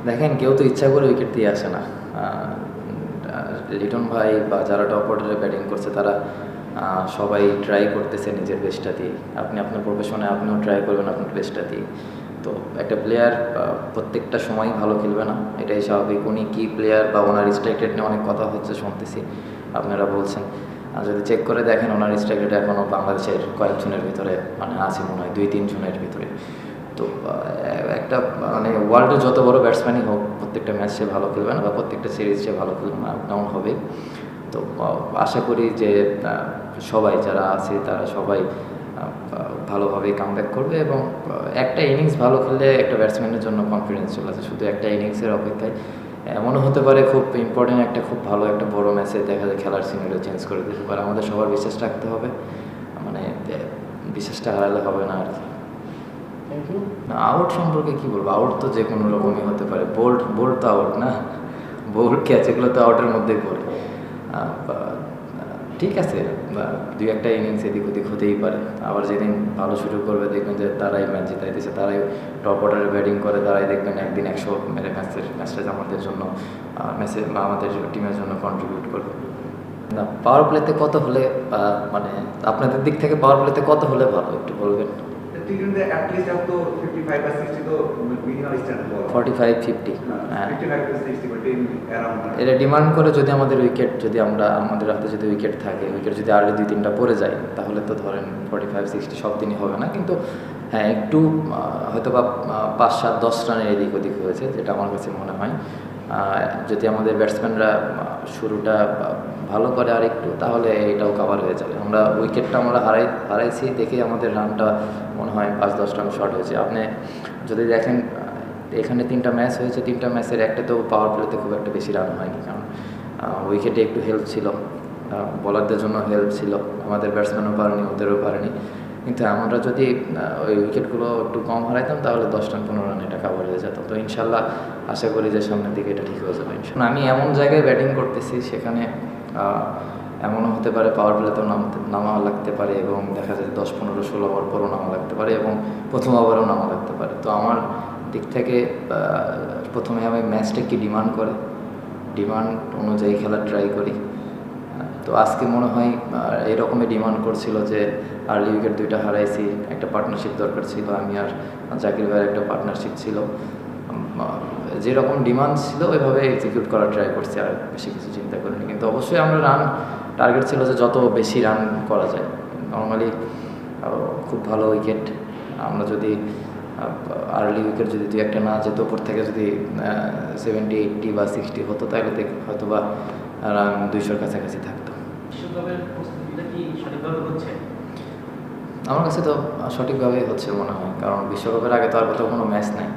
দেখেন কেউ তো ইচ্ছা করে উইকেট দিয়ে আসে না। লিটন ভাই বা যারা টপ অর্ডারে ব্যাটিং করছে তারা সবাই ট্রাই করতেছে নিজের বেস্টটা দিয়ে। আপনি আপনার প্রফেশনে আপনিও ট্রাই করবেন আপনার বেস্টটা দিয়ে। তো একটা প্লেয়ার প্রত্যেকটা সময়ই ভালো খেলবে না, এটাই স্বাভাবিক। উনি কি প্লেয়ার বা ওনার স্ট্রাইক রেট নিয়ে অনেক কথা হচ্ছে শুনতেছি, আপনারা বলছেন। যদি চেক করে দেখেন ওনার স্ট্রাইক রেট এখনও বাংলাদেশের কয়েকজনের ভিতরে মানে আছে মনে হয় 2-3 জনের ভিতরে। তো একটা মানে ওয়ার্ল্ডের যত বড় ব্যাটসম্যানই হোক প্রত্যেকটা ম্যাচ সে ভালো খেলবে না বা প্রত্যেকটা সিরিজ সে ভালো খেলবে না, ডাউন হবে। তো আশা করি যে সবাই যারা আছে তারা সবাই ভালোভাবে কামব্যাক করবে এবং একটা ইনিংস ভালো খেললে একটা ব্যাটসম্যানের জন্য কনফিডেন্স চলে আসে। শুধু একটা ইনিংসের অপেক্ষায় এমনও হতে পারে খুব ইম্পর্টেন্ট একটা খুব ভালো একটা বড় ম্যাচে দেখা যায় খেলার সিনারিও চেঞ্জ করে দিতে পারে। আমাদের সবার বিশ্বাস রাখতে হবে, মানে বিশ্বাসটা হারালে হবে না আর কি। আউট সম্পর্কে কি বলবো, আউট তো যে কোনো রকমই হতে পারে। বোল্ড তো আউট না, বোল্ড ক্যাচ এগুলো তো আউটের মধ্যেই পড়ে। ঠিক আছে, দুই একটা ইনিংস এদিক ওদিক হতেই পারে। আবার যেদিন ভালো শুরু করবে দেখবেন যে তারাই ম্যাচ জিতাইতেছে, তারাই টপ অর্ডারে ব্যাটিং করে, তারাই দেখবেন একদিন 100 মেরে ম্যাচটা আমাদের জন্য আমাদের টিমের জন্য কন্ট্রিবিউট করবে। না, পাওয়ার প্লেতে কত হলে মানে আপনাদের দিক থেকে পাওয়ার প্লেতে কত হলে ভালো একটু বলবেন? 45-50, হ্যাঁ এটা ডিমান্ড করে। যদি আমাদের উইকেট আমাদের হাতে যদি উইকেট থাকে, উইকেট যদি আরও 2-3টা পড়ে যায় তাহলে তো ধরেন 45-60 সব দিনই হবে না, কিন্তু হ্যাঁ একটু হয়তো বা 5-7-10 রানের এদিক ওদিক হয়েছে যেটা আমার কাছে মনে হয়। যদি আমাদের ব্যাটসম্যানরা শুরুটা ভালো করে আর একটু, তাহলে এটাও কভার হয়ে যাবে। উইকেটটা আমরা হারাইছি দেখে আমাদের রানটা মনে হয় 5-10 রান শর্ট হয়েছে। আপনি যদি দেখেন এখানে 3টা ম্যাচ হয়েছে, 3টা ম্যাচের একটাতেও পাওয়ার প্লেতে খুব একটা বেশি রান হয়নি, কারণ উইকেটে একটু হেল্প ছিল, বোলারদের জন্য হেল্প ছিল, আমাদের ব্যাটসম্যানও পারেনি, ওদেরও পারেনি। কিন্তু আমরা যদি ওই উইকেটগুলো একটু কম হারাইতাম তাহলে 10 রান 15 রান এটা কাভার হয়ে যেত। তো ইনশাল্লাহ আশা করি যে সামনের দিকে এটা ঠিক হয়ে যাবে ইনশাল্লাহ। আমি এমন জায়গায় ব্যাটিং করতেছি সেখানে এমনও হতে পারে পাওয়ার প্লেতেও নামা লাগতে পারে এবং দেখা যায় 10-15-16 ওভার পরও নামা লাগতে পারে এবং প্রথম ওভারেও নামা লাগতে পারে। তো আমার দিক থেকে প্রথমে আমি ম্যাচটা কি ডিমান্ড অনুযায়ী খেলার ট্রাই করি। তো আজকে মনে হয় এরকমই ডিমান্ড করছিল যে আর্লি উইকেট 2টা হারাইছি, একটা পার্টনারশিপ দরকার ছিল, আমি আর জাকির ভাইয়ের একটা পার্টনারশিপ ছিল। যেরকম ডিমান্ড ছিল ওইভাবে এক্সিকিউট করার ট্রাই করছি, আর বেশি কিছু চিন্তা করিনি। কিন্তু অবশ্যই আমরা রান টার্গেট ছিল যে যত বেশি রান করা যায়। নর্মালি খুব ভালো উইকেট, আমরা যদি আর্লি উইকেট যদি 2-1টা না যেত, ওপর থেকে যদি 70-80 বা 60 হতো তাহলে হয়তো বা রান 200-র কাছাকাছি থাকতো। আমার কাছে তো সঠিকভাবেই হচ্ছে মনে হয়, কারণ বিশ্বকাপের আগে তো আর কোথাও কোনো ম্যাচ নাই।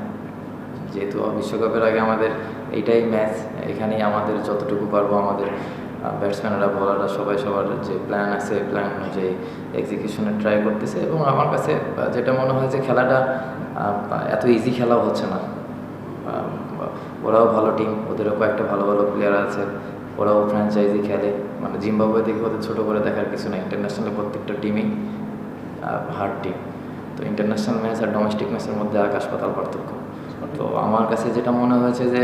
যেহেতু বিশ্বকাপের আগে আমাদের এইটাই ম্যাচ, এখানেই আমাদের যতটুকু পারবো আমাদের ব্যাটসম্যানরা বোলাররা সবাই সবার যে প্ল্যান আছে প্ল্যান অনুযায়ী এক্সিকিউশনের ট্রাই করতেছে। এবং আমার কাছে যেটা মনে হয় যে খেলাটা এত ইজি খেলাও হচ্ছে না। ওরাও ভালো টিম, ওদেরও কয়েকটা ভালো ভালো প্লেয়ার আছে, ওরাও ফ্র্যাঞ্চাইজি খেলে। মানে জিম্বাবুয়ে দেখে ওদের ছোটো করে দেখার কিছু না, ইন্টারন্যাশনালে প্রত্যেকটা টিমই হার্ড টিম। তো ইন্টারন্যাশনাল ম্যাচ আর ডোমেস্টিক ম্যাচের মধ্যে আকাশ পাতাল পার্থক্য। তো আমার কাছে যেটা মনে হয়েছে যে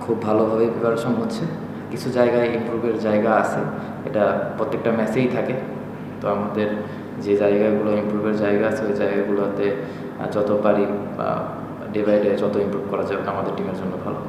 খুব ভালোভাবে প্রিপারেশন হচ্ছে, কিছু জায়গায় ইমপ্রুভের জায়গা আছে, এটা প্রত্যেকটা ম্যাচেই থাকে। তো আমাদের যে জায়গাগুলো ইমপ্রুভের জায়গা আছে ওই জায়গাগুলোতে যত পারি ডে বাই ডে যত ইমপ্রুভ করা যায় আমাদের টিমের জন্য ভালো।